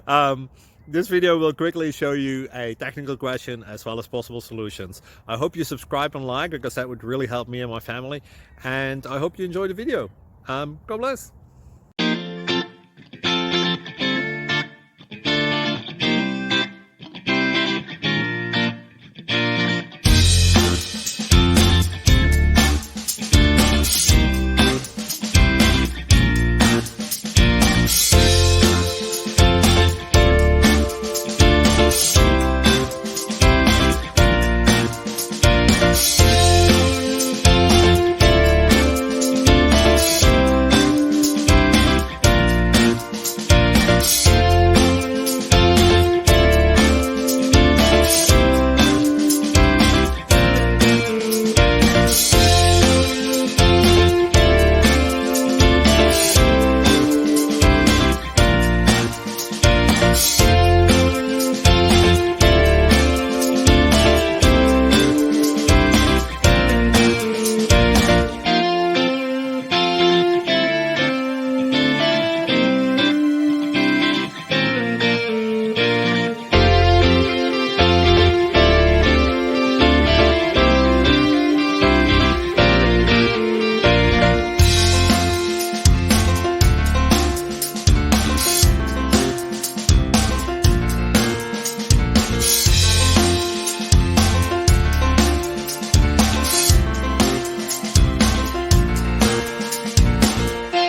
um, this video will quickly show you a technical question as well as possible solutions. I hope you subscribe and like, because that would really help me and my family. And I hope you enjoy the video. God bless.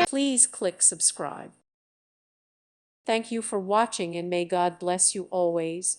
Please click subscribe. Thank you for watching, and may God bless you always.